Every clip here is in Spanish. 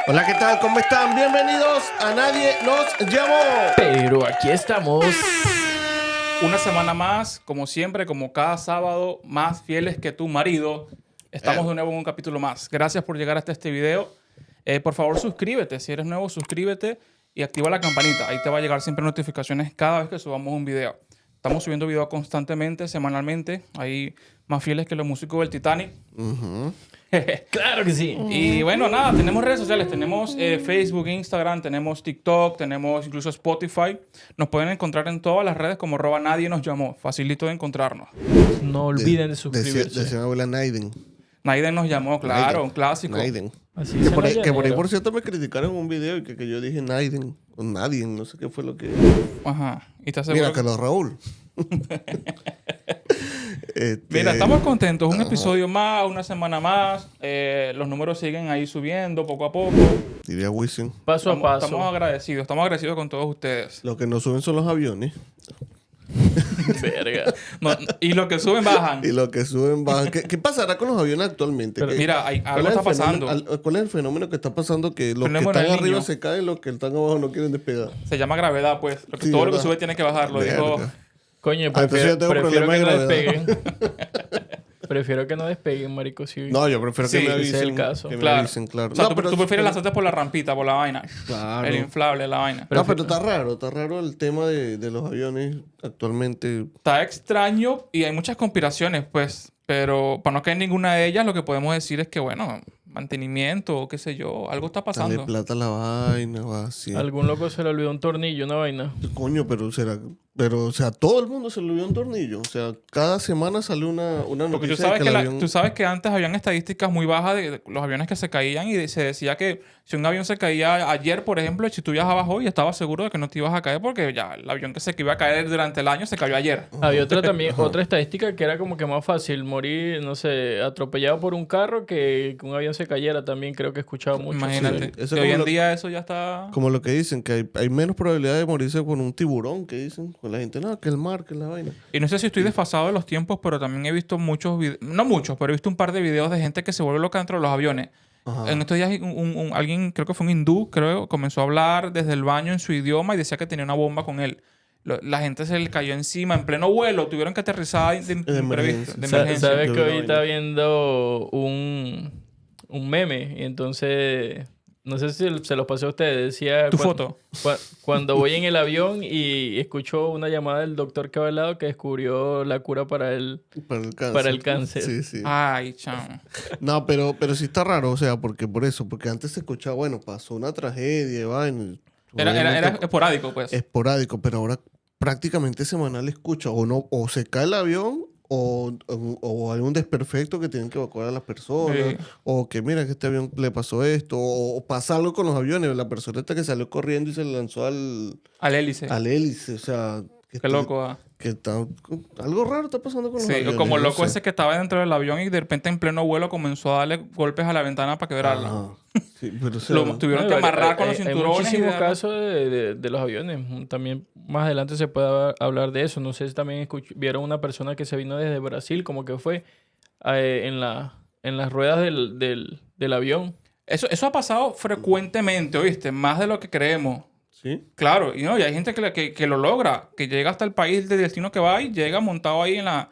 Hola, ¿qué tal? ¿Cómo están? Bienvenidos a Nadie Nos Llamó. Pero aquí estamos. Una semana más, como siempre, como cada sábado, más fieles que tu marido. Estamos de nuevo en un capítulo más. Gracias por llegar hasta este video. Por favor, suscríbete. Si eres nuevo, suscríbete y activa la campanita. Ahí te va a llegar siempre notificaciones cada vez que subamos un video. Estamos subiendo video constantemente, semanalmente. Ahí más fieles que los músicos del Titanic. Claro que sí. Y bueno, nada, tenemos redes sociales. Tenemos Facebook, Instagram, tenemos TikTok, tenemos incluso Spotify. Nos pueden encontrar en todas las redes como @nadie nos llamó. Facilito de encontrarnos. No olviden de suscribirse. Decía mi abuela Naiden. Naiden nos llamó, claro, Naiden. un clásico. Naiden. Así Que se por, la ahí, que por ahí, llanera. por cierto, me criticaron en un video y que yo dije Naiden o Nadien. No sé qué fue lo que... Ajá. ¿Y estás seguro? Mira, Carlos Raúl. Mira, estamos contentos. Un episodio más, una semana más. Los números siguen ahí subiendo poco a poco. Diría Wisin. Paso a paso. Estamos agradecidos con todos ustedes. Lo que no suben son los aviones. Verga. No, y los que suben bajan. Y lo que suben bajan. ¿Qué pasará con los aviones actualmente? Pero ¿Qué- mira, cuál algo es el está pasando. ¿Cuál es el fenómeno que está pasando? Que los que Fenómeno están del arriba niño. se caen, los que están abajo no quieren despegar. Se llama gravedad, pues. Sí, Todo lo que ¿verdad? sube tiene que bajar. Lo dijo... Verga. Coño, entonces yo tengo prefiero que no problemas de despeguen. Prefiero que no despeguen, marico. Sí. No, yo prefiero Sí, que me ese es avisen. el caso. Que me Claro. avisen, claro. O sea, No, tú pero prefieres lanzarte por la rampita, por la vaina. Claro. El inflable, la vaina. No, pero está raro el tema de los aviones actualmente. Está extraño y hay muchas conspiraciones, pues. Pero para no caer en ninguna de ellas, lo que podemos decir es que, bueno, mantenimiento o qué sé yo, algo está Sale pasando. plata la vaina, va así. Algún loco se le olvidó un tornillo, una vaina. Coño, pero será... Pero, o sea, todo el mundo se le olvidó un tornillo. O sea, cada semana sale una Porque noticia tú sabes de que, el avión... tú sabes que antes habían estadísticas muy bajas de los aviones que se caían y se decía que si un avión se caía ayer, por ejemplo, si tú viajabas hoy, estabas seguro de que no te ibas a caer porque ya el avión que iba a caer durante el año se cayó ayer. Había otra estadística que era como que más fácil morir, no sé, atropellado por un carro que un avión se cayera. También creo que he escuchado mucho. Imagínate. Sí, eso Y como hoy en lo- día eso ya está... Como lo que dicen, que hay menos probabilidad de morirse por un tiburón, que dicen. Con la gente, no, que el mar, que la vaina. Y no sé si estoy desfasado de los tiempos, pero también he visto muchos videos, no muchos, pero he visto un par de videos de gente que se vuelve loca dentro de los aviones. Ajá. En estos días alguien, creo que fue un hindú, comenzó a hablar desde el baño en su idioma y decía que tenía una bomba con él. La gente se le cayó encima en pleno vuelo, tuvieron que aterrizar de imprevisto, de emergencia. emergencia. ¿Sabes Yo que vi la hoy vaina. está viendo un meme? Y entonces, no sé si se los pasé a ustedes. Decía... Tu foto. Cuando voy en el avión y escucho una llamada del doctor que va al lado que descubrió la cura para el... Para el cáncer. Para el cáncer. Sí, sí. Ay, chamo. No, pero sí está raro, o sea, porque antes se escuchaba, bueno, pasó una tragedia, vaina. Era Obviamente esporádico, pues. esporádico, pero ahora prácticamente semanal escucha, o se cae el avión, o hay un desperfecto que tienen que evacuar a las personas, Sí. o que mira que este avión le pasó esto, o pasa algo con los aviones, la persona esta que salió corriendo y se lanzó Al hélice. al hélice, o sea, Qué loco, ah. que está, algo raro está pasando con los Sí, aviones. como no loco sé. ese que estaba dentro del avión y de repente en pleno vuelo comenzó a darle golpes a la ventana para quebrarla. Ajá. Sí, pero o sea, Lo tuvieron que amarrar con los Hay cinturones. muchísimos y casos de los aviones. También más adelante se puede hablar de eso. No sé si también vieron una persona que se vino desde Brasil, como que fue en las ruedas del avión. Eso ha pasado frecuentemente, ¿oíste? Más de lo que creemos. ¿sí? Claro, y no, y hay gente que lo logra, que llega hasta el país de destino que va y llega montado ahí en la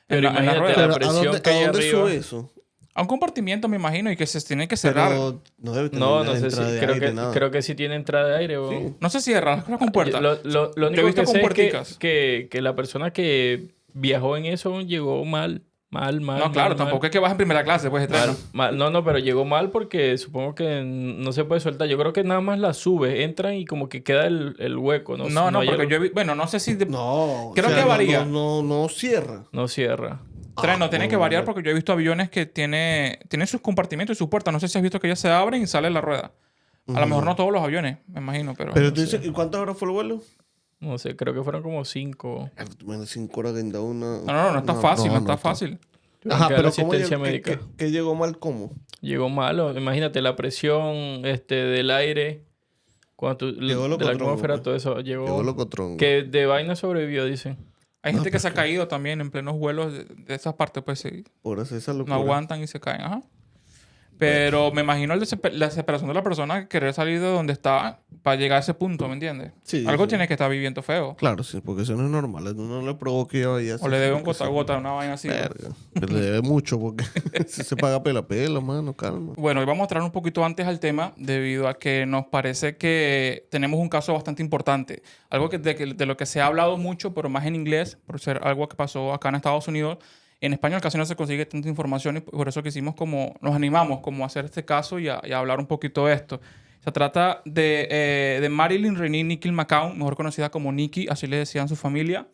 Pero rueda. imagínate Pero la presión que hay ¿a dónde arriba. sube eso? A un compartimiento, me imagino, y que se tiene que cerrar. Pero no debe tener No sé si. entrada de Creo aire, que, nada. creo que sí tiene entrada de aire. Sí. No se cierra, las cosas con puertas. Lo Yo he único visto que con sé es puerticas. que la persona que viajó en eso llegó mal. No, claro, tampoco es que vas en primera clase, pues, estreno. No, pero llegó mal porque supongo que no se puede soltar. Yo creo que nada más la sube, entran y como que queda el hueco. No, No, hay porque algo- yo vi... Bueno, no sé si... No, Creo que varía. No cierra. No cierra. No tiene que variar porque yo he visto aviones que tienen sus compartimentos y sus puertas. No sé si has visto que ellas se abren y sale la rueda. A lo mejor no todos los aviones, me imagino, pero... Pero tú dices, ¿y cuántas horas fue el vuelo? No sé, creo que fueron como 5. Menos 5 horas de una... No está fácil, no está fácil. Ajá, pero ¿cómo asistencia llegó, médica. que llegó mal cómo? Llegó malo. Imagínate la presión del aire, cuando Llegó de la locotrón, atmósfera, pues. todo eso. Llegó locotrón. Que de vaina sobrevivió, dicen. Hay gente que se ha caído también en plenos vuelos de esas partes, pues sí. Por hacer esa No locura. aguantan y se caen. Ajá. Pero me imagino la desesperación de la persona que querer salir de donde está para llegar a ese punto, ¿me entiendes? Sí, Algo sí. tiene que estar viviendo feo. Claro, sí, porque eso no es normal. A uno no le provoca ir ahí O le debe un gota a gota, una vaina así. Verga. Pero le debe mucho porque si se paga pela pela, mano, calma. Bueno, y vamos a entrar un poquito antes al tema debido a que nos parece que tenemos un caso bastante importante. Algo de lo que se ha hablado mucho, pero más en inglés, por ser algo que pasó acá en Estados Unidos. En español casi no se consigue tanta información y por eso nos animamos como a hacer este caso y a hablar un poquito de esto. Se trata de Marilyn Renee Nicky McCown, mejor conocida como Nicky, así le decían su familia.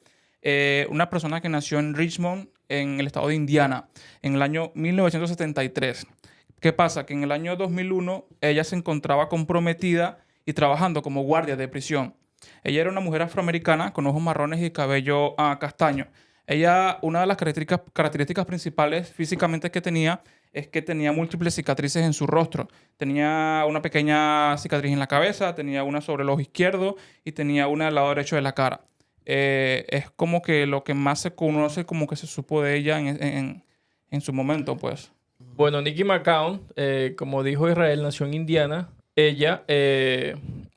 Una persona que nació en Richmond, en el estado de Indiana, en el año 1973. ¿Qué pasa? Que en el año 2001 ella se encontraba comprometida y trabajando como guardia de prisión. Ella era una mujer afroamericana con ojos marrones y cabello castaño. Ella, una de las características principales físicamente que tenía es que tenía múltiples cicatrices en su rostro. Tenía una pequeña cicatriz en la cabeza, tenía una sobre el ojo izquierdo y tenía una del lado derecho de la cara. Es como que lo que más se conoce, como que se supo de ella en su momento, pues. Bueno, Nicky McCown, como dijo Israel, nació en Indiana. Ella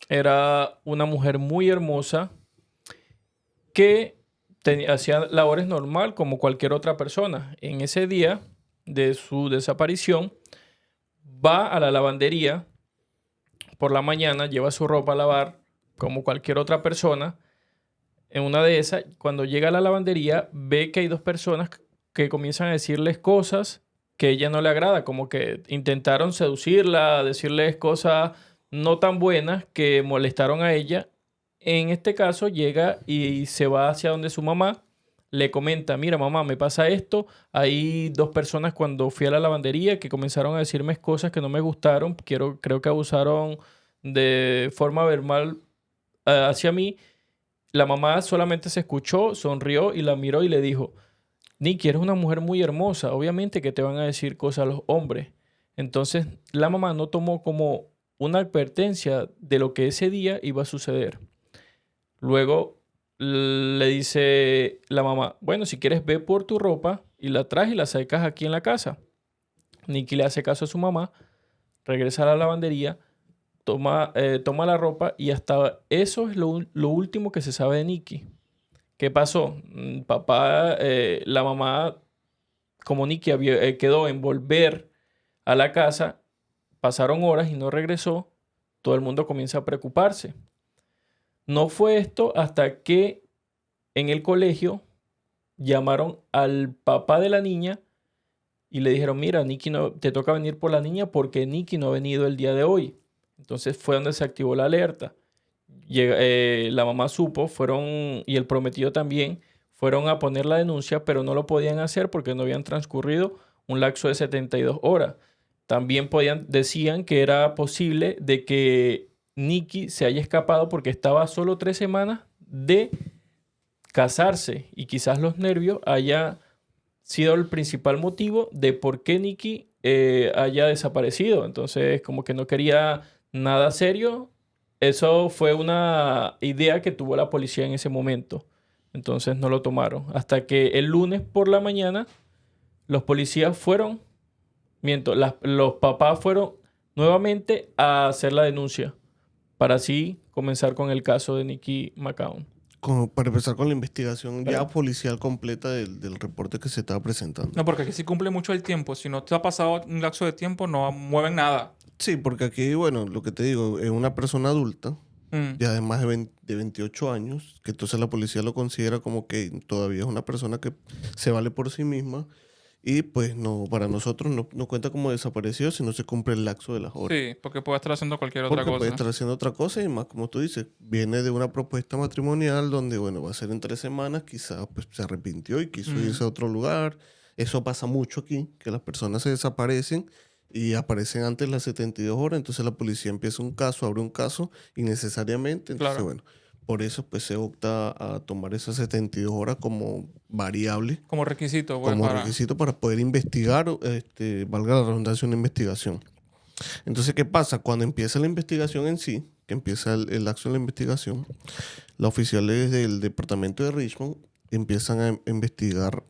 era una mujer muy hermosa que hacía labores normal como cualquier otra persona. En ese día de su desaparición, va a la lavandería por la mañana, lleva su ropa a lavar como cualquier otra persona. En una de esas, cuando llega a la lavandería, ve que hay dos personas que comienzan a decirles cosas que a ella no le agrada, como que intentaron seducirla, decirles cosas no tan buenas que molestaron a ella. En este caso llega y se va hacia donde su mamá, le comenta, mira mamá, me pasa esto, hay dos personas cuando fui a la lavandería que comenzaron a decirme cosas que no me gustaron, creo que abusaron de forma verbal hacia mí. La mamá solamente se escuchó, sonrió y la miró y le dijo, Nicky, eres una mujer muy hermosa, obviamente que te van a decir cosas los hombres. Entonces la mamá no tomó como una advertencia de lo que ese día iba a suceder. Luego le dice la mamá, bueno, si quieres ve por tu ropa y la traes y la secas aquí en la casa. Nicky le hace caso a su mamá, regresa a la lavandería, toma la ropa y hasta eso es lo último que se sabe de Nicky. ¿Qué pasó? La mamá, como Nicky quedó en volver a la casa, pasaron horas y no regresó, todo el mundo comienza a preocuparse. No fue esto hasta que en el colegio llamaron al papá de la niña y le dijeron, mira, Nicky te toca venir por la niña porque Nicky no ha venido el día de hoy. Entonces fue donde se activó la alerta. La mamá supo, y el prometido también, fueron a poner la denuncia, pero no lo podían hacer porque no habían transcurrido un lapso de 72 horas. También decían que era posible de que Nicky se haya escapado porque estaba a solo 3 semanas de casarse y quizás los nervios haya sido el principal motivo de por qué Nicky haya desaparecido. Entonces, como que no quería nada serio. Eso fue una idea que tuvo la policía en ese momento. Entonces no lo tomaron. Hasta que el lunes por la mañana los policías los papás fueron nuevamente a hacer la denuncia para así comenzar con el caso de Nicky McCown. Para empezar con la investigación ya policial completa del reporte que se estaba presentando. No, porque aquí sí cumple mucho el tiempo. Si no te ha pasado un lapso de tiempo, no mueven nada. Sí, porque aquí, bueno, lo que te digo, es una persona adulta, y además de 28 años, que entonces la policía lo considera como que todavía es una persona que se vale por sí misma y pues no, para nosotros no cuenta como desaparecido si no se cumple el lapso de las horas. Sí, porque puede estar haciendo cualquier otra cosa. Puede estar haciendo otra cosa y más, como tú dices, viene de una propuesta matrimonial donde, bueno, va a ser en 3 semanas, quizás pues, se arrepintió y quiso irse a otro lugar. Eso pasa mucho aquí, que las personas se desaparecen y aparecen antes de las 72 horas, entonces la policía empieza un caso, abre un caso innecesariamente. Entonces, Claro. bueno, por eso pues se opta a tomar esas 72 horas como variable, Como requisito. Pues, requisito para poder investigar, valga la redundancia, una investigación. Entonces, ¿qué pasa? Cuando empieza la investigación en sí, que empieza el lapso de la investigación, los oficiales del departamento de Richmond empiezan a investigar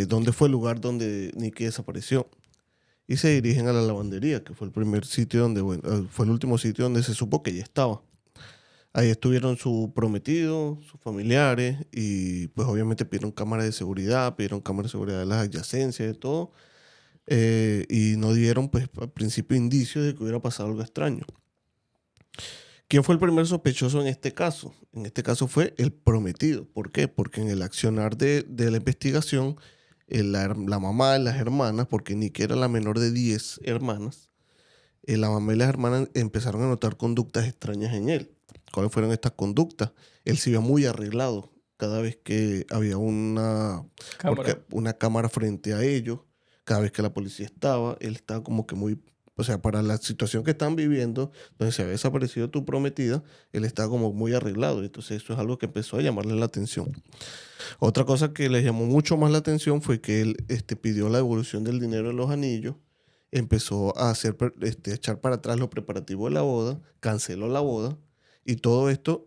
dónde fue el lugar donde Nicky desapareció. y se dirigen a la lavandería, que fue el primer sitio donde, bueno, fue el último sitio donde se supo que ella estaba. Ahí estuvieron su prometido, sus familiares, y pues obviamente pidieron cámaras de seguridad de las adyacencias, de todo, y no dieron pues al principio indicios de que hubiera pasado algo extraño. ¿Quién fue el primer sospechoso en este caso? En este caso fue el prometido. ¿Por qué? Porque en el accionar de la investigación, la mamá y las hermanas, porque Nicky era la menor de 10 hermanas, la mamá y las hermanas empezaron a notar conductas extrañas en él. ¿Cuáles fueron estas conductas? Él se iba muy arreglado cada vez que había una cámara frente a ellos, cada vez que la policía estaba, él estaba como que muy... O sea, para la situación que están viviendo, donde se había desaparecido tu prometida, él estaba como muy arreglado. Entonces eso es algo que empezó a llamarle la atención. Otra cosa que le llamó mucho más la atención fue que él pidió la devolución del dinero de los anillos, empezó a echar para atrás los preparativos de la boda, canceló la boda, y todo esto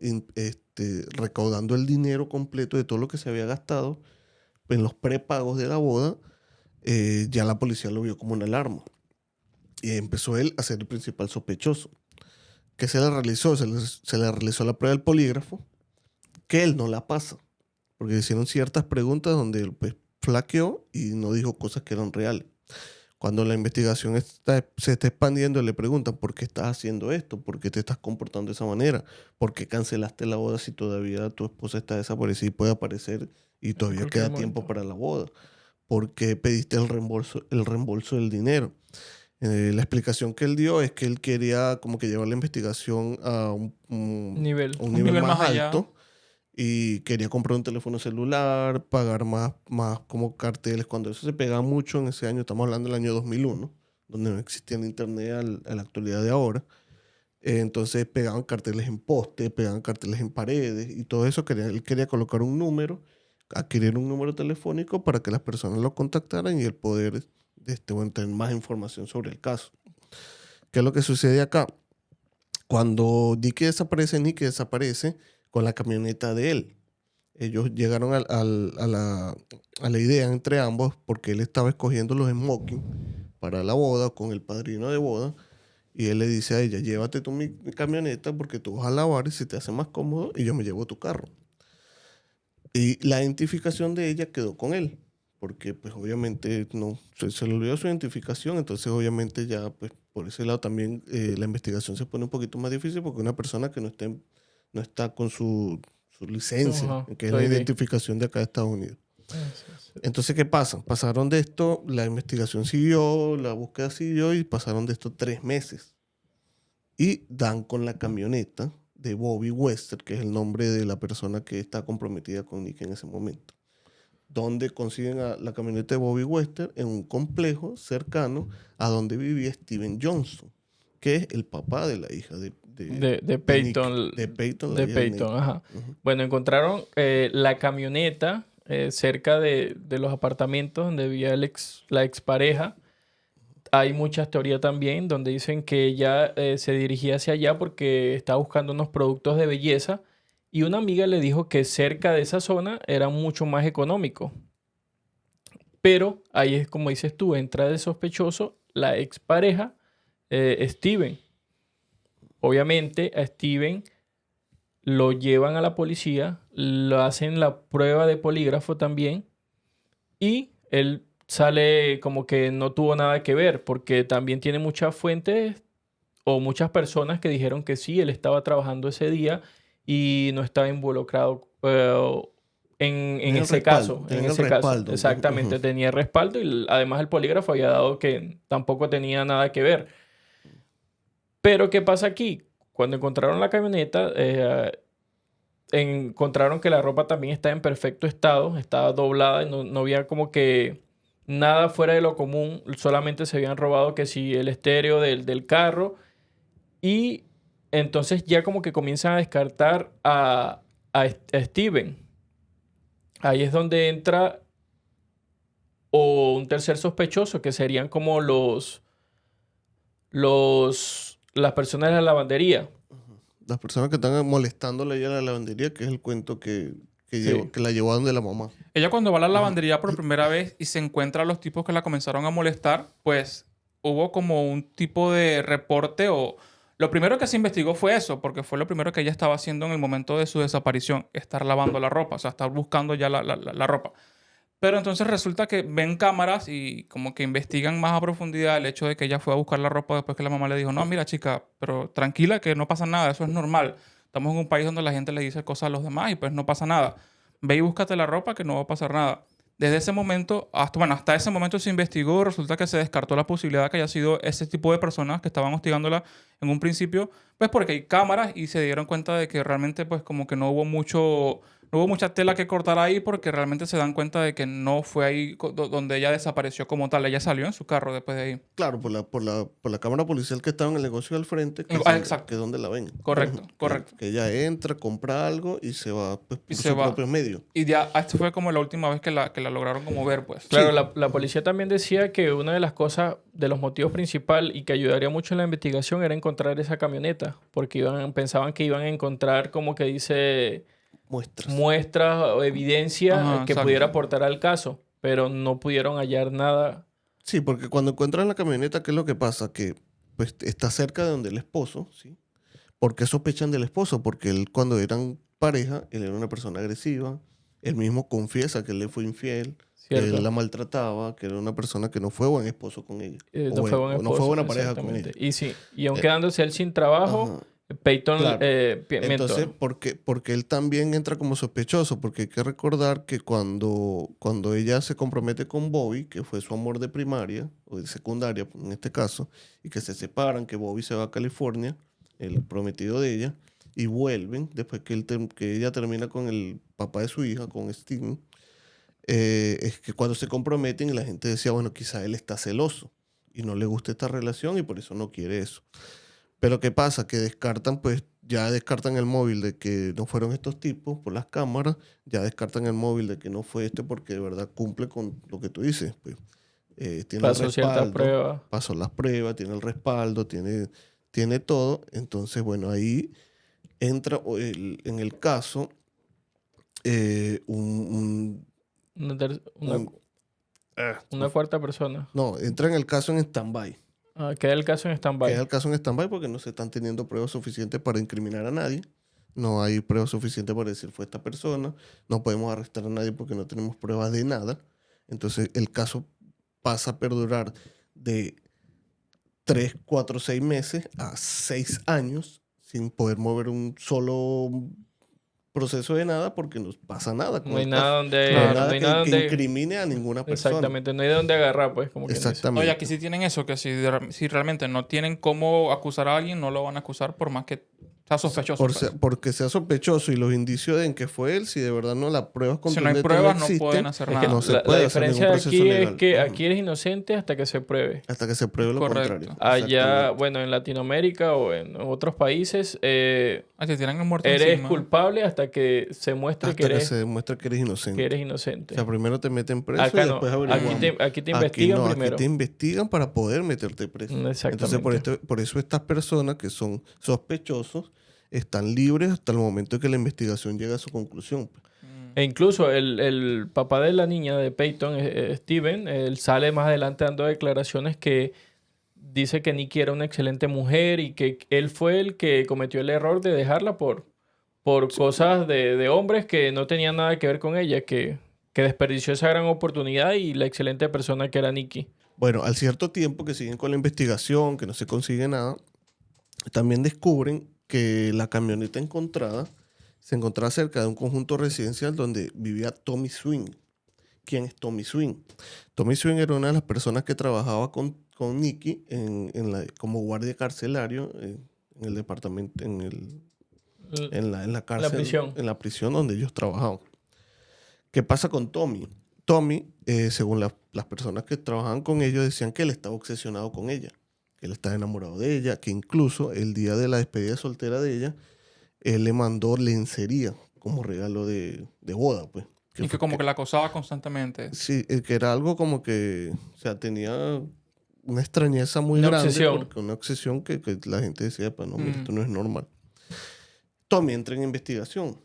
recaudando el dinero completo de todo lo que se había gastado en los prepagos de la boda. Ya la policía lo vio como una alarma. Y empezó él a ser el principal sospechoso. ¿Qué se le realizó? Se le realizó la prueba del polígrafo, que él no la pasa. Porque le hicieron ciertas preguntas donde él pues, flaqueó y no dijo cosas que eran reales. Cuando la investigación se está expandiendo, le preguntan ¿por qué estás haciendo esto? ¿Por qué te estás comportando de esa manera? ¿Por qué cancelaste la boda si todavía tu esposa está desaparecida y puede aparecer y todavía queda tiempo para la boda? ¿Por qué pediste el reembolso del dinero? La explicación que él dio es que él quería como que llevar la investigación a un nivel más alto y quería comprar un teléfono celular, pagar más como carteles. Cuando eso se pegaba mucho en ese año, estamos hablando del año 2001, donde no existía el internet a la actualidad de ahora. Entonces pegaban carteles en postes, pegaban carteles en paredes y todo eso. Él quería colocar un número, adquirir un número telefónico para que las personas lo contactaran y él poder tener más información sobre el caso. ¿Qué es lo que sucede acá? Cuando Nicky desaparece con la camioneta de él. Ellos llegaron a la idea entre ambos porque él estaba escogiendo los smoking para la boda con el padrino de boda y él le dice a ella, llévate tú mi camioneta porque tú vas a lavar y se te hace más cómodo y yo me llevo tu carro. Y la identificación de ella quedó con él. Porque pues obviamente no se le olvidó su identificación, entonces obviamente ya pues por ese lado también la investigación se pone un poquito más difícil porque una persona que no está con su licencia, que es la identificación de acá de Estados Unidos. Entonces, ¿qué pasa? Pasaron de esto, la investigación siguió, la búsqueda siguió y pasaron de esto 3 meses. Y dan con la camioneta de Bobby Wester, que es el nombre de la persona que está comprometida con Nick en ese momento. Donde consiguen la camioneta de Bobby Wester en un complejo cercano a donde vivía Steven Johnson, que es el papá de la hija de Peyton. De Peyton, ajá. Uh-huh. Bueno, encontraron la camioneta cerca de los apartamentos donde vivía la expareja. Hay muchas teorías también donde dicen que ella se dirigía hacia allá porque estaba buscando unos productos de belleza. Y una amiga le dijo que cerca de esa zona era mucho más económico. Pero ahí es como dices tú, entra de sospechoso la expareja, Steven. Obviamente a Steven lo llevan a la policía, lo hacen la prueba de polígrafo también y él sale como que no tuvo nada que ver porque también tiene muchas fuentes o muchas personas que dijeron que sí, él estaba trabajando ese día y no estaba involucrado en ese caso. En ese caso, exactamente, uh-huh. Tenía respaldo y además el polígrafo había dado que tampoco tenía nada que ver. Pero ¿qué pasa aquí? Cuando encontraron la camioneta, encontraron que la ropa también está en perfecto estado, estaba doblada y no había como que nada fuera de lo común, solamente se habían robado que sí el estéreo del carro y entonces ya como que comienzan a descartar a Steven. Ahí es donde entra un tercer sospechoso, que serían como las personas de la lavandería. Las personas que están molestándole a ella a la lavandería, que es el cuento que la llevó a donde la mamá. Ella cuando va a la lavandería por primera vez y se encuentra a los tipos que la comenzaron a molestar, pues hubo como un tipo de reporte o... Lo primero que se investigó fue eso, porque fue lo primero que ella estaba haciendo en el momento de su desaparición, estar lavando la ropa, o sea, estar buscando ya la ropa. Pero entonces resulta que ven cámaras y como que investigan más a profundidad el hecho de que ella fue a buscar la ropa después que la mamá le dijo, no, mira chica, pero tranquila que no pasa nada, eso es normal. Estamos en un país donde la gente le dice cosas a los demás y pues no pasa nada. Ve y búscate la ropa que no va a pasar nada. Desde ese momento, hasta ese momento se investigó, resulta que se descartó la posibilidad de que haya sido ese tipo de personas que estaban hostigándola en un principio, pues porque hay cámaras y se dieron cuenta de que realmente pues como que no hubo mucha tela que cortar ahí porque realmente se dan cuenta de que no fue ahí donde ella desapareció como tal. Ella salió en su carro después de ahí. Claro, por la cámara policial que estaba en el negocio al frente, Exacto. que es donde la ven. Correcto, correcto. Que ella entra, compra algo y se va pues, por Y sus se va. propios medios. Y ya, esta fue como la última vez que la lograron como ver, pues. Claro, Sí. la policía también decía que una de las cosas, de los motivos principales y que ayudaría mucho en la investigación era encontrar esa camioneta, porque pensaban que iban a encontrar, como que dice, muestras o evidencia Ajá, que exacto. pudiera aportar al caso, pero no pudieron hallar nada. Sí, porque cuando encuentran la camioneta, ¿qué es lo que pasa? Que pues está cerca de donde el esposo, ¿sí? ¿Por qué sospechan del esposo? Porque él cuando eran pareja, él era una persona agresiva, él mismo confiesa que él le fue infiel, que ¿Cierto? él la maltrataba, que era una persona que no fue buen esposo con ella. No fue buen o no esposo, fue buena pareja con exactamente. ella. Y sí, y aun quedándose él sin trabajo, Ajá. Peyton Claro. miento. Entonces, porque él también entra como sospechoso, porque hay que recordar que cuando ella se compromete con Bobby, que fue su amor de primaria, o de secundaria en este caso, y que se separan, que Bobby se va a California, el prometido de ella, y vuelven, después que ella termina con el papá de su hija, con Steven, es que cuando se comprometen la gente decía, bueno, quizá él está celoso y no le gusta esta relación y por eso no quiere eso. Pero ¿qué pasa? Que ya descartan el móvil de que no fueron estos tipos por las cámaras, ya descartan el móvil de que no fue este porque de verdad cumple con lo que tú dices. Pues, tiene el Pasó ciertas respaldo, pruebas. pasó las pruebas, tiene el respaldo, tiene todo. Entonces, bueno, ahí entra en el caso Una cuarta persona. no, entra en el caso en stand-by. Queda el caso en stand-by. Queda el caso en stand-by porque no se están teniendo pruebas suficientes para incriminar a nadie. No hay pruebas suficientes para decir fue esta persona. No podemos arrestar a nadie porque no tenemos pruebas de nada. Entonces el caso pasa a perdurar de 3, 4, 6 meses a 6 años sin poder mover un solo proceso de nada porque no pasa nada. No hay nada donde... No hay no nada hay nada que donde... incrimine a ninguna persona. Exactamente, no hay de dónde agarrar, pues, como quien dice. Exactamente. Oye, aquí sí tienen eso, que si realmente no tienen cómo acusar a alguien, no lo van a acusar por más que sea sospechoso. pues. Porque sea sospechoso y los indicios de que fue él, si de verdad no las pruebas Si no hay contundentes pruebas, no existen, pueden hacer Es nada. que no se la puede hacer diferencia de ningún proceso aquí es legal. que Ujú. aquí eres inocente hasta que se pruebe. Hasta que se pruebe lo Correcto. contrario. Allá, Exactamente. bueno, en Latinoamérica o en otros países, Ah, te tiran el muerto eres encima. culpable hasta que se muestre Hasta que se demuestra que eres inocente. inocente. O sea, primero te meten preso Acá y no. después averiguamos. Aquí te investigan no, primero. Aquí te investigan para poder meterte preso. Exactamente. Entonces, por eso estas personas que son sospechosos están libres hasta el momento que la investigación llega a su conclusión. E incluso el papá de la niña de Peyton, Steven, él sale más adelante dando declaraciones que dice que Nikki era una excelente mujer y que él fue el que cometió el error de dejarla por cosas de hombres que no tenían nada que ver con ella, que desperdició esa gran oportunidad y la excelente persona que era Nikki. Bueno, al cierto tiempo que siguen con la investigación, que no se consigue nada, también descubren que la camioneta se encontraba cerca de un conjunto residencial donde vivía Tommy Swing. ¿Quién es Tommy Swing? Tommy Swing era una de las personas que trabajaba con Nikki como guardia carcelario en el departamento, en la cárcel, prisión. en la prisión donde ellos trabajaban. ¿Qué pasa con Tommy? Tommy, según las personas que trabajaban con ellos, decían que él estaba obsesionado con ella, que él estaba enamorado de ella, que incluso el día de la despedida soltera de ella, él le mandó lencería como regalo de boda, pues. Y que como que la acosaba constantemente. Sí, que era algo como que, o sea, tenía una extrañeza muy Una grande, obsesión. porque una obsesión que la gente decía, pues no, mira, esto no es normal. Tommy entra en investigación,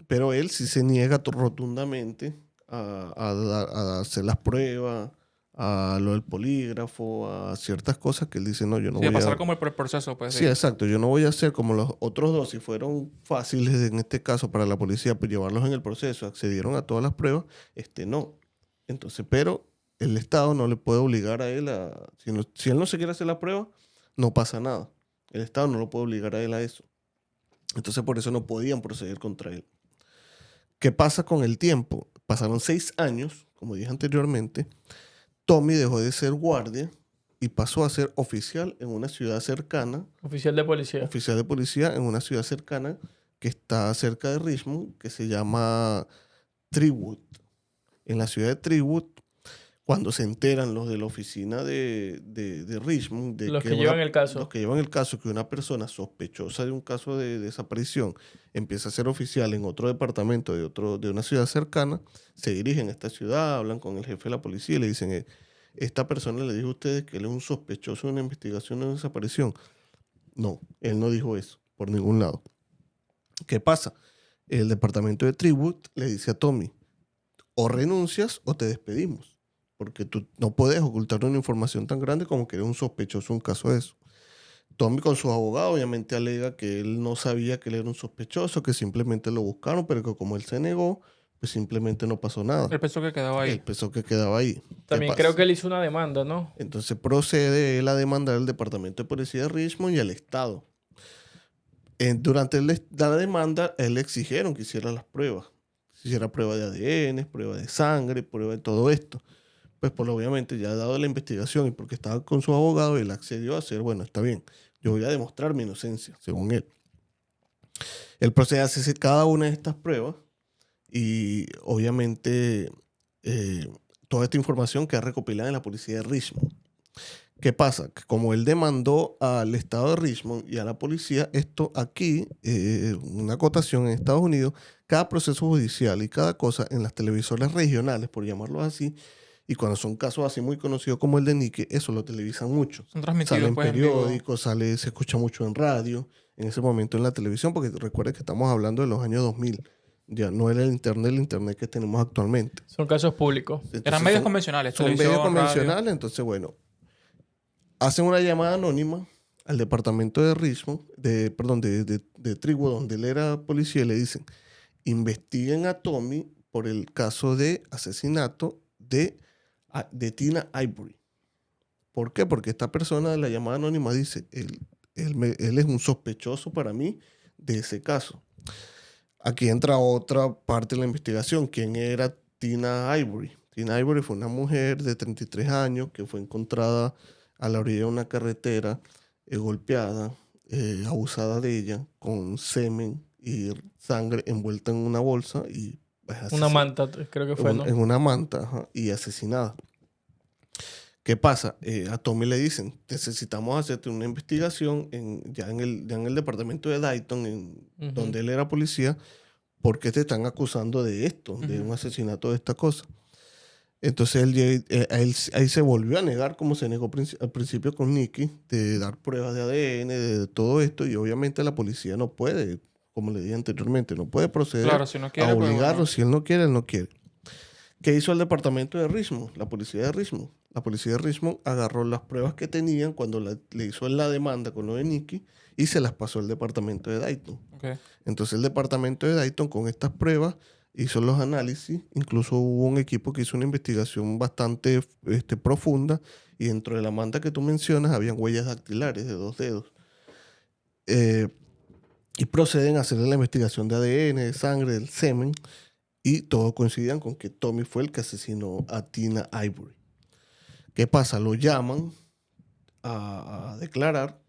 pero él sí se niega rotundamente a hacer las pruebas, a lo del polígrafo, a ciertas cosas que él dice, no, yo no Sí, voy pasar a... como el proceso, pues. Sí, exacto. Yo no voy a hacer como los otros dos, si fueron fáciles en este caso para la policía, pues llevarlos en el proceso, accedieron a todas las pruebas, no. Entonces, pero el Estado no le puede obligar a él a... Si él no se quiere hacer la prueba, no pasa nada. El Estado no lo puede obligar a él a eso. Entonces, por eso no podían proceder contra él. ¿Qué pasa con el tiempo? Pasaron 6 años, como dije anteriormente. Tommy dejó de ser guardia y pasó a ser oficial en una ciudad cercana, Oficial de policía. oficial de policía en una ciudad cercana que está cerca de Richmond, que se llama Trentwood. En la ciudad de Trentwood, cuando se enteran los de la oficina de Richmond, de Los que llevan el caso. los que llevan el caso, que una persona sospechosa de un caso de desaparición empieza a ser oficial en otro departamento de una ciudad cercana, se dirigen a esta ciudad, hablan con el jefe de la policía y le dicen, esta persona le dijo a ustedes que él es un sospechoso de una investigación de una desaparición. No, él no dijo eso, por ningún lado. ¿Qué pasa? El departamento de Trentwood le dice a Tommy, o renuncias o te despedimos. Porque tú no puedes ocultar una información tan grande como que eres un sospechoso en un caso de eso. Tommy con su abogado obviamente alega que él no sabía que él era un sospechoso, que simplemente lo buscaron, pero que como él se negó, pues simplemente no pasó nada. El peso que quedaba ahí. El peso que quedaba ahí. También creo que él hizo una demanda, ¿no? Entonces procede él a demandar al Departamento de Policía de Richmond y al Estado. Durante la demanda, él le exigieron que hiciera las pruebas. Que hiciera prueba de ADN, prueba de sangre, prueba de todo esto. Pues obviamente ya dado la investigación y porque estaba con su abogado, él accedió a hacer, bueno, está bien, yo voy a demostrar mi inocencia, según él. Él procede a hacer cada una de estas pruebas y obviamente toda esta información queda recopilada en la policía de Richmond. ¿Qué pasa? Que como él demandó al estado de Richmond y a la policía, esto aquí, una acotación en Estados Unidos, cada proceso judicial y cada cosa en las televisoras regionales, por llamarlo así, y cuando son casos así muy conocidos como el de Nicky, eso lo televisan mucho. Son transmitidos Sale en pues, en vivo. periódicos, se escucha mucho en radio, en ese momento en la televisión, porque recuerda que estamos hablando de los años 2000. Ya no era el internet que tenemos actualmente. Son casos públicos. Entonces, Eran medios convencionales. son medios televisión, radio. convencionales, entonces bueno, hacen una llamada anónima al departamento de Richmond, de Trentwood, donde él era policía, y le dicen, investiguen a Tommy por el caso de asesinato de Tina Ivory. ¿Por qué? Porque esta persona de la llamada anónima dice, él es un sospechoso para mí de ese caso. Aquí entra otra parte de la investigación. ¿Quién era Tina Ivory? Tina Ivory fue una mujer de 33 años que fue encontrada a la orilla de una carretera, golpeada, abusada de ella, con semen y sangre envuelta en una bolsa y Una manta, creo que fue, ¿no? en una manta, ajá, y asesinada. ¿Qué pasa? A Tommy le dicen, necesitamos hacerte una investigación ya en el departamento de Dayton, donde él era policía, porque te están acusando de esto, de un asesinato de esta cosa. Entonces él ahí se volvió a negar, como se negó al principio con Nicky, de dar pruebas de ADN, de todo esto, y obviamente la policía no puede, como le dije anteriormente, no puede proceder Claro, si no quiere, a pues, obligarlo. bueno. Si él no quiere, él no quiere. ¿Qué hizo el departamento de Richmond? La policía de Richmond. La policía de Richmond agarró las pruebas que tenían cuando le hizo la demanda con lo de Nicky y se las pasó al departamento de Dayton. Okay. Entonces el departamento de Dayton con estas pruebas hizo los análisis, incluso hubo un equipo que hizo una investigación bastante profunda y dentro de la manta que tú mencionas habían huellas dactilares de 2 dedos. Y proceden a hacer la investigación de ADN, de sangre, del semen y todos coincidían con que Tommy fue el que asesinó a Tina Ivory. ¿Qué pasa? Lo llaman a declarar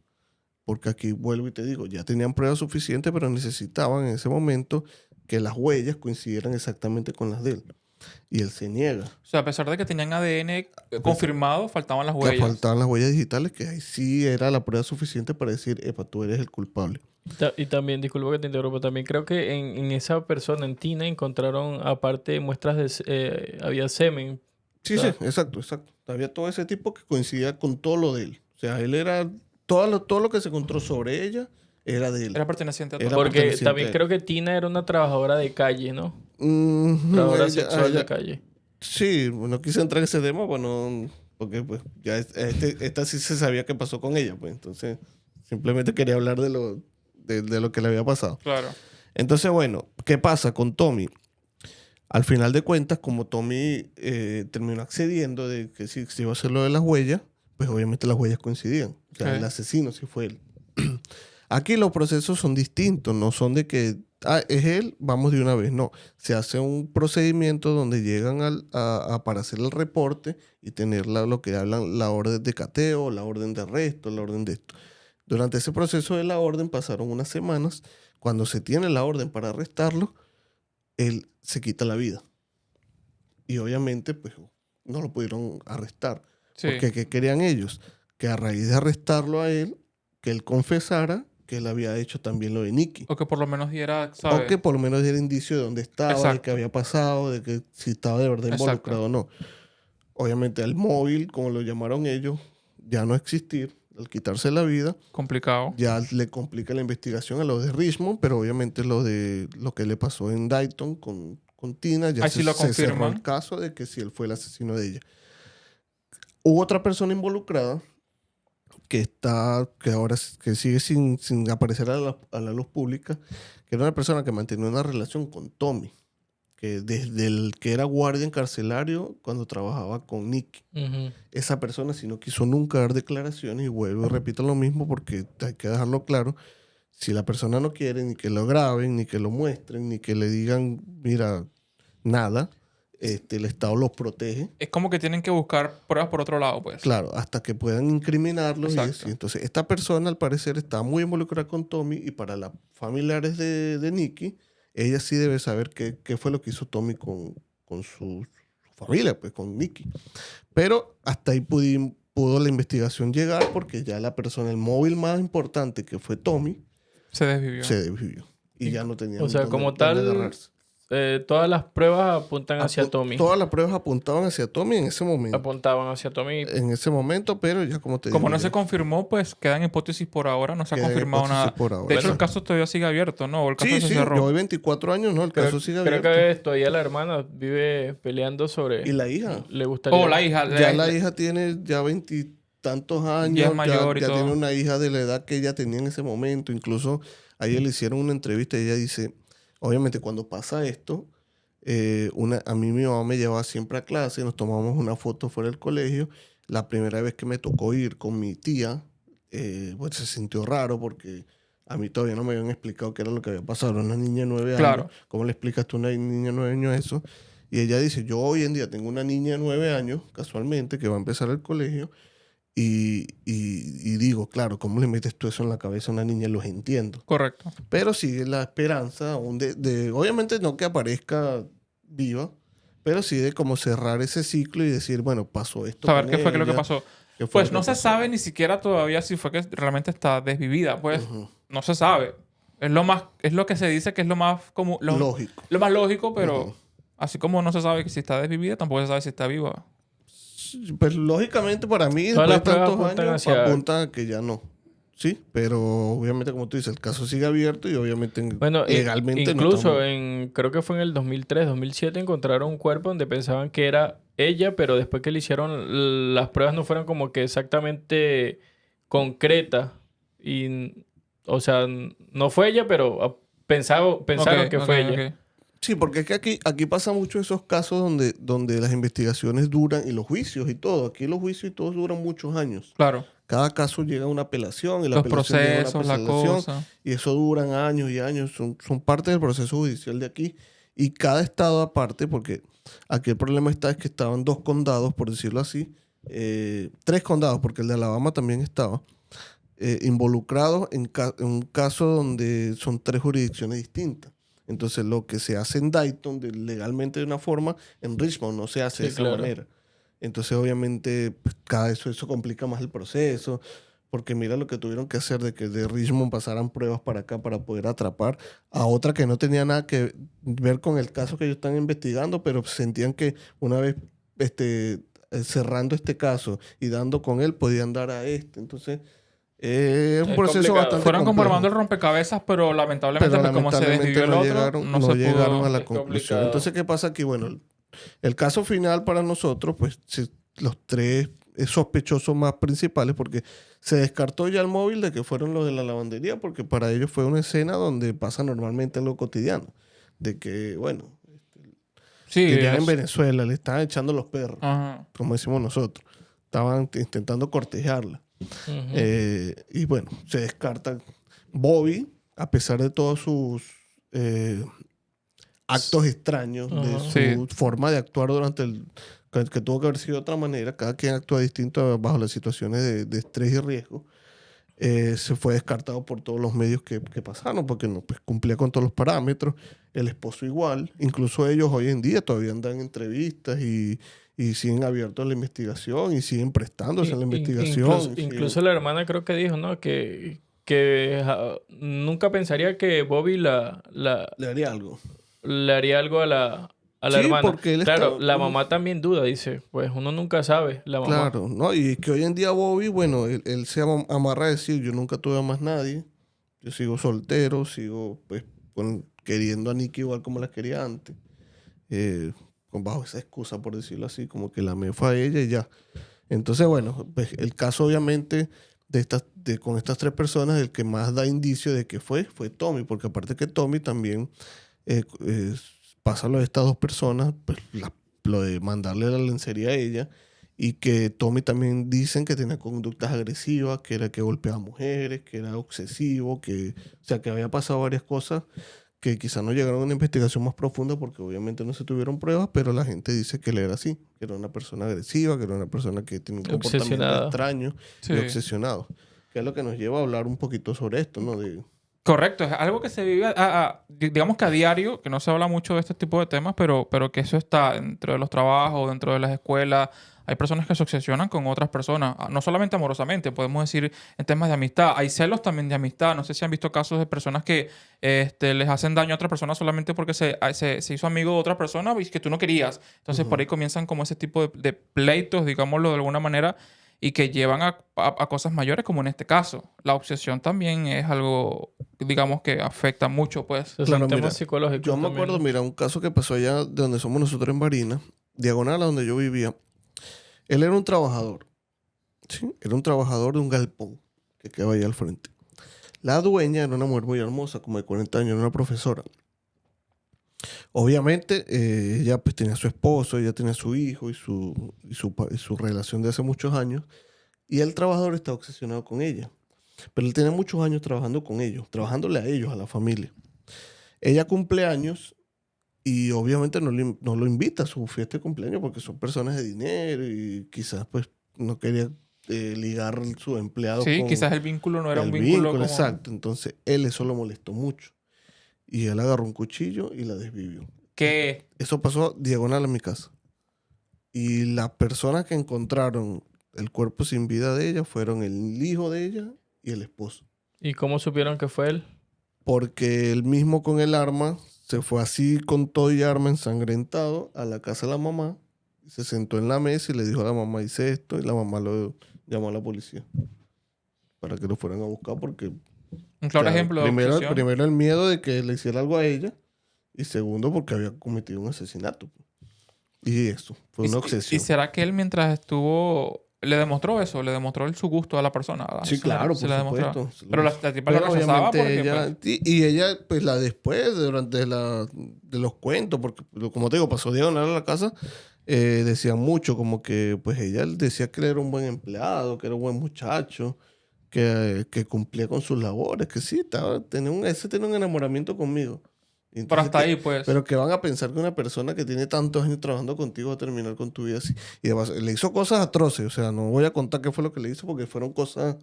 porque aquí vuelvo y te digo, ya tenían pruebas suficientes, pero necesitaban en ese momento que las huellas coincidieran exactamente con las de él. Y él se niega. O sea, a pesar de que tenían ADN confirmado, faltaban las Que huellas. faltaban las huellas digitales, que ahí sí era la prueba suficiente para decir, epa, tú eres el culpable. Y también, disculpa que te interrumpa, también creo que en esa persona, en Tina, encontraron aparte muestras de... había semen. Sí, sí, exacto. Había todo ese tipo que coincidía con todo lo de él. O sea, él era... Todo lo que se encontró sobre ella era de él. Era perteneciente a Era todo. Porque perteneciente a también él. creo que Tina era una trabajadora de calle, ¿no? Trabajadora sexual de calle. Sí, no quise entrar en ese tema, bueno, porque pues ya esta sí se sabía qué pasó con ella, pues entonces simplemente quería hablar de lo que le había pasado. Claro. Entonces, bueno, ¿qué pasa con Tommy? Al final de cuentas, como Tommy terminó accediendo de que si iba a hacer lo de las huellas, pues obviamente las huellas coincidían. O sea, Ok. el asesino sí fue él. Aquí los procesos son distintos, no son de que, es él, vamos de una vez. No, se hace un procedimiento donde llegan para hacer el reporte y tener lo que hablan la orden de cateo, la orden de arresto, la orden de esto. Durante ese proceso de la orden pasaron unas semanas. Cuando se tiene la orden para arrestarlo, él se quita la vida. Y obviamente, pues, no lo pudieron arrestar. Sí. Porque ¿qué querían ellos? Que a raíz de arrestarlo a él, que él confesara que él había hecho también lo de Nicky. O que por lo menos diera, O ¿sabes? que por lo menos diera indicio de dónde estaba, de Exacto. qué había pasado, de que si estaba de verdad Exacto. involucrado o no. Obviamente el móvil, como lo llamaron ellos, ya no existir, al quitarse la vida, Complicado. ya le complica la investigación a los de Richmond, pero obviamente lo que le pasó en Dayton con Tina, ya Ahí sí lo se cerró confirman. el caso de que si él fue el asesino de ella. Hubo otra persona involucrada que ahora que sigue sin aparecer a la luz pública, que era una persona que mantenía una relación con Tommy, que desde el que era guardia en carcelario cuando trabajaba con Nicky. Ujú. Esa persona si no quiso nunca dar declaraciones, y vuelvo y repito lo mismo porque hay que dejarlo claro, si la persona no quiere ni que lo graben, ni que lo muestren, ni que le digan, mira, nada, el Estado los protege. Es como que tienen que buscar pruebas por otro lado, pues. Claro, hasta que puedan incriminarlos. Y Exacto. así. Entonces, esta persona al parecer está muy involucrada con Tommy, y para las familiares de Nicky, ella sí debe saber qué fue lo que hizo Tommy con su familia, pues con Nicky. Pero hasta ahí pudo la investigación llegar, porque ya la persona, el móvil más importante que fue Tommy, Se desvivió. se desvivió. Y ya no tenía O sea, dónde- como dónde tal, agarrarse. todas las pruebas apuntan hacia Apu- Tommy. Todas las pruebas apuntaban hacia Tommy en ese momento. Apuntaban hacia Tommy. En ese momento, pero ya como te Como digo, no ya se confirmó, pues quedan hipótesis por ahora. No se ha quedan confirmado hipótesis nada. por ahora. De hecho, el Exacto. caso todavía sigue abierto, ¿no? O el caso Sí, se sí, cerró. yo hoy 24 años, ¿no? El Creo, caso sigue creo abierto. que todavía la hermana vive peleando sobre... Y la hija. Le gustaría... O la hija. Ya la hija tiene ya 20 años. Ya es mayor y ya todo. tiene una hija de la edad que ella tenía en ese momento. Incluso a ella le hicieron una entrevista y ella dice, obviamente cuando pasa esto, a mí mi mamá me llevaba siempre a clase, nos tomamos una foto fuera del colegio. La primera vez que me tocó ir con mi tía, pues se sintió raro porque a mí todavía no me habían explicado qué era lo que había pasado. Era una niña de 9 Claro. años. ¿Cómo le explicas tú a una niña de 9 años eso? Y ella dice, yo hoy en día tengo una niña de 9 años, casualmente, que va a empezar el colegio, y digo, claro, ¿cómo le metes tú eso en la cabeza a una niña? Los entiendo. Correcto. Pero sigue la esperanza aún obviamente no que aparezca viva, pero sí de como cerrar ese ciclo y decir, bueno, pasó esto Saber con qué fue lo que ella, pasó. qué fue Pues lo no que se pasó. sabe ni siquiera todavía si fue que realmente está desvivida. Pues Ujú. no se sabe. Es lo que se dice que es lo más como Lógico. lo más lógico, pero Ujú. así como no se sabe que si está desvivida, tampoco se sabe si está viva. Pues lógicamente para mí, Todas después de las pruebas tantos apuntan años, hacia- apuntan a que ya no. Sí, pero obviamente, como tú dices, el caso sigue abierto y obviamente Bueno, legalmente no incluso estamos- creo que fue en el 2003, 2007, encontraron un cuerpo donde pensaban que era ella, pero después que le hicieron, las pruebas no fueron como que exactamente concretas. Y, o sea, no fue ella, pero pensaron Ok, que fue ok, ella. ok. Sí, porque es que aquí pasa mucho esos casos donde las investigaciones duran y los juicios y todo. Aquí los juicios y todo duran muchos años. Claro. Cada caso llega a una apelación y la Los apelación llega a una procesos, la apelación, cosa. y eso duran años y años. Son parte del proceso judicial de aquí. Y cada estado aparte, porque aquí el problema es que estaban 2 condados, por decirlo así, 3 condados, porque el de Alabama también estaba, involucrados en un caso donde son 3 jurisdicciones distintas. Entonces, lo que se hace en Dayton legalmente de una forma, en Richmond no se hace de Sí, esa claro. manera. Entonces, obviamente, pues, eso complica más el proceso, porque mira lo que tuvieron que hacer de que de Richmond pasaran pruebas para acá para poder atrapar a otra que no tenía nada que ver con el caso que ellos están investigando, pero sentían que una vez cerrando este caso y dando con él, podían dar a este. Entonces, es un Es proceso complicado. bastante Fueron como complejo. armando el rompecabezas, pero lamentablemente, Pero pues, como se lamentablemente desvivió el no otro, llegaron, no no se llegaron pudo. a la Es conclusión. complicado. Entonces, ¿qué pasa aquí? Bueno, el caso final para nosotros, pues los tres sospechosos más principales, porque se descartó ya el móvil de que fueron los de la lavandería, porque para ellos fue una escena donde pasa normalmente algo cotidiano. De que, bueno, Sí, dirían en Venezuela, le estaban echando los perros, Ajá. como decimos nosotros. Estaban intentando cortejarla. Ujú. Y bueno, se descarta. Bobby, a pesar de todos sus actos extraños, de Ajá. su Sí. forma de actuar durante que tuvo que haber sido de otra manera, cada quien actúa distinto bajo las situaciones de estrés y riesgo, se fue descartado por todos los medios que pasaron, porque no pues, cumplía con todos los parámetros. El esposo igual. Incluso ellos hoy en día todavía dan entrevistas y siguen abiertos a la investigación y siguen prestándose a la investigación. Incluso la hermana creo que dijo, ¿no? Que nunca pensaría que Bobby le haría algo. le haría algo a la Sí, hermana. porque él Claro, estaba- la mamá también duda, dice. Pues uno nunca sabe, la mamá. Claro, ¿no? Y que hoy en día Bobby, bueno, él se amarra a decir, yo nunca tuve a más nadie, yo sigo soltero, sigo pues queriendo a Nikki igual como la quería antes, bajo esa excusa, por decirlo así, como que la me fue a ella y ya. Entonces, bueno, pues el caso obviamente con estas tres personas, el que más da indicio de que fue Tommy, porque aparte que Tommy también pasa lo de estas dos personas, pues lo de mandarle la lencería a ella, y que Tommy también dicen que tenía conductas agresivas, que era que golpeaba a mujeres, que era obsesivo, o sea, que había pasado varias cosas que quizás no llegaron a una investigación más profunda porque obviamente no se tuvieron pruebas, pero la gente dice que él era así, que era una persona agresiva, que era una persona que tenía un comportamiento Obsesionada. extraño Sí. y obsesionado. Que es lo que nos lleva a hablar un poquito sobre esto, ¿no? Correcto, es algo que se vive, digamos que a diario, que no se habla mucho de este tipo de temas, pero que eso está dentro de los trabajos, dentro de las escuelas. Hay personas que se obsesionan con otras personas, no solamente amorosamente, podemos decir en temas de amistad. Hay celos también de amistad. No sé si han visto casos de personas que les hacen daño a otra persona solamente porque se hizo amigo de otra persona y que tú no querías. Entonces por ahí comienzan como ese tipo de pleitos, digámoslo de alguna manera, y que llevan a cosas mayores, como en este caso. La obsesión también es algo, digamos, que afecta mucho, pues. Esos Claro, son temas mira, psicológicos Yo me también, acuerdo, ¿no? mira, un caso que pasó allá de donde somos nosotros en Barinas, diagonal a donde yo vivía. Él era un trabajador, ¿sí? Era un trabajador de un galpón que quedaba allá al frente. La dueña era una mujer muy hermosa, como de 40 años, era una profesora. Obviamente, ella pues tenía a su esposo, ella tenía a su hijo y su relación de hace muchos años. Y el trabajador estaba obsesionado con ella. Pero él tenía muchos años trabajando con ellos, trabajándole a ellos, a la familia. Ella cumple años y obviamente no lo invita a su fiesta de cumpleaños porque son personas de dinero y quizás pues no quería ligar su empleado Sí, con quizás el vínculo no era un el vínculo como... exacto. Entonces él eso lo molestó mucho y él agarró un cuchillo y la desvivió. Que Eso pasó diagonal a mi casa. Y las personas que encontraron el cuerpo sin vida de ella fueron el hijo de ella y el esposo. ¿Y cómo supieron que fue él? Porque él mismo con el arma se fue así con todo y arma ensangrentado a la casa de la mamá. Y se sentó en la mesa y le dijo a la mamá, hice esto. Y la mamá lo llamó a la policía para que lo fueran a buscar porque... un claro o sea, ejemplo de obsesión. primero el miedo de que le hiciera algo a ella. Y segundo porque había cometido un asesinato. Y eso, fue una obsesión. ¿Y será que él mientras estuvo... le demostró eso? ¿Le demostró su gusto a la persona? Sí, Se claro, se por le demostró. supuesto. Pero la tipa lo Pero rechazaba obviamente porque... ella, pues, y ella, pues la después, durante de los cuentos, porque como te digo, pasó diagonal a la casa, decían mucho, como que pues ella decía que él era un buen empleado, que era un buen muchacho, que cumplía con sus labores, que sí, tenía un enamoramiento conmigo. Y pero entonces hasta ahí, pues... pero que van a pensar que una persona que tiene tantos años trabajando contigo va a terminar con tu vida así. Y además, le hizo cosas atroces. O sea, no voy a contar qué fue lo que le hizo porque fueron cosas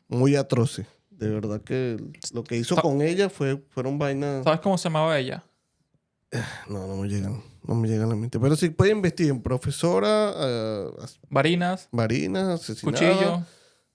muy atroces. De verdad que lo que hizo con ella fueron vainas... ¿Sabes cómo se llamaba ella? No me llegan. No me llegan a la mente. Pero sí pueden investigar. Profesora, Varinas, Marina, asesinada. cuchillo.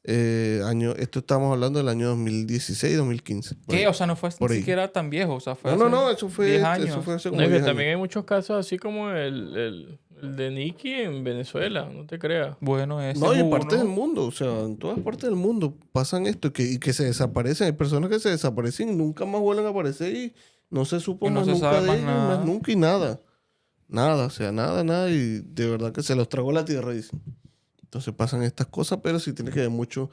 Esto estamos hablando del año 2016, 2015. por ¿Qué? ahí. O sea, no fue Por ni ahí. siquiera tan viejo. O sea, fue No, hace eso fue 10 años. Eso fue hace como No, y que 10 también años. hay muchos casos así como el de Nicky en Venezuela, no te creas. Bueno, ese No, y en es partes uno. del mundo, o sea, en todas partes del mundo pasan esto y que se desaparecen. Hay personas que se desaparecen y nunca más vuelven a aparecer y no se supo Y no más se nunca sabe de más ellos, nada. más nunca y nada. Nada, o sea, nada, y de verdad que se los tragó la tierra, dicen. Entonces pasan estas cosas, pero sí tiene que ver mucho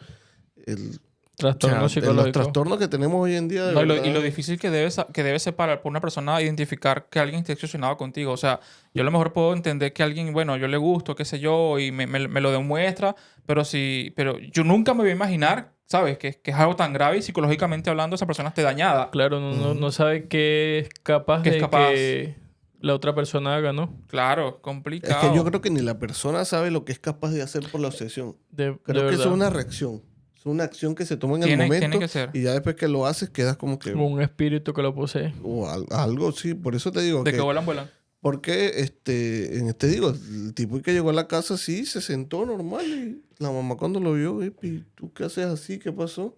el... Trastorno los psicológico. trastornos que tenemos hoy en día, de No, y verdad. lo difícil que debe ser para una persona identificar que alguien esté obsesionado contigo. O sea, yo a lo mejor puedo entender que alguien, bueno, yo le gusto, qué sé yo, y me lo demuestra, pero yo nunca me voy a imaginar, ¿sabes? Que es algo tan grave y psicológicamente hablando esa persona esté dañada. Claro, no sabe qué es capaz ¿Qué es de capaz? que la otra persona haga, ¿no? Claro, Es complicado. que yo creo que ni la persona sabe lo que es capaz de hacer por la obsesión. De Creo que eso verdad. es una reacción. Es una acción que se toma en el Tiene momento que ser. y ya después que lo haces quedas como que... Un espíritu que lo posee. O algo, sí. Por eso te digo De que... que vuelan. Porque digo, el tipo que llegó a la casa sí se sentó normal y la mamá cuando lo vio, ¿y tú qué haces así? ¿Qué pasó?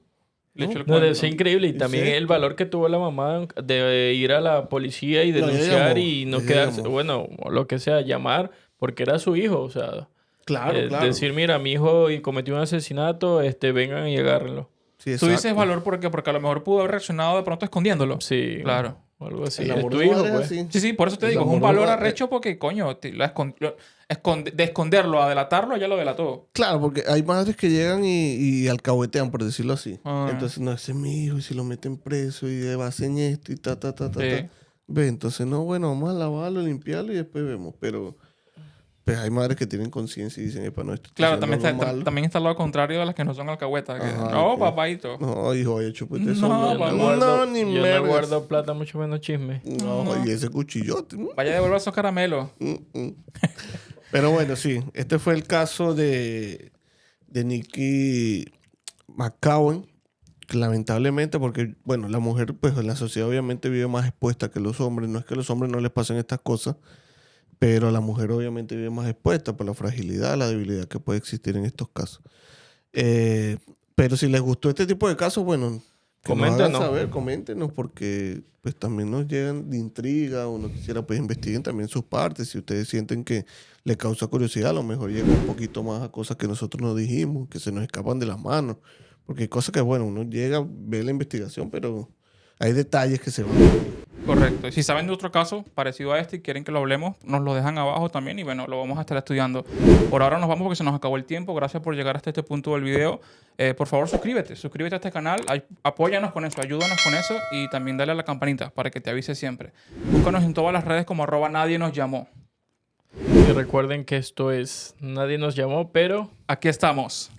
Le echó el No, cuento. debe ser increíble. Y ¿En también serio? el valor que tuvo la mamá de ir a la policía y No, ella denunciar llamó, y no ella quedarse, llamó. bueno, lo que sea, llamar, porque era su hijo. O sea, Claro, claro. decir, mira, mi hijo cometió un asesinato, vengan y agárrenlo. Sí, Tú dices exacto. valor porque a lo mejor pudo haber reaccionado de pronto escondiéndolo. Sí. Claro. O algo así. El Es amor tu de hijo, madre es pues. así. Sí, sí, por eso te El digo, es un amor valor de- arrecho porque, coño, de esconderlo a delatarlo, ya lo delató. Claro, porque hay madres que llegan y alcahuetean, por decirlo así. Ah. Entonces, no, ese es mi hijo y si lo meten preso y hacen esto y ta. Sí. Ve, entonces, no, bueno, vamos a lavarlo, limpiarlo y después vemos. Pero pues hay madres que tienen conciencia y dicen, epa, no, esto está Claro, haciendo también algo malo. también está el lado contrario de las que no son alcahuetas. que, Ajá, no, ok. papadito. No, hijo, oye, chupete No, eso. Yo papá. no guardo, ni yo no mergas. guardo plata, mucho menos chisme. No, y ese cuchillote. Vaya a devolver esos caramelos. Pero bueno, sí, este fue el caso de Nikki McCowan, que lamentablemente, porque, bueno, la mujer, pues en la sociedad obviamente vive más expuesta que los hombres. No es que a los hombres no les pasen estas cosas, pero la mujer obviamente vive más expuesta por la fragilidad, la debilidad que puede existir en estos casos. Pero si les gustó este tipo de casos, bueno, que nos hagan Coméntenos. saber, coméntenos, porque pues también nos llegan de intriga, uno quisiera pues investiguen también sus partes, si ustedes sienten que les causa curiosidad, a lo mejor llegan un poquito más a cosas que nosotros no dijimos, que se nos escapan de las manos, porque hay cosas que, bueno, uno llega, ve la investigación, pero hay detalles que se van. Correcto. Y si saben de otro caso parecido a este y quieren que lo hablemos, nos lo dejan abajo también y bueno, lo vamos a estar estudiando. Por ahora nos vamos porque se nos acabó el tiempo. Gracias por llegar hasta este punto del video. Por favor, suscríbete a este canal. Apóyanos con eso, ayúdanos con eso y también dale a la campanita para que te avise siempre. Búscanos en todas las redes como @nadie nos llamó. Y recuerden que esto es Nadie nos llamó, pero... Aquí estamos.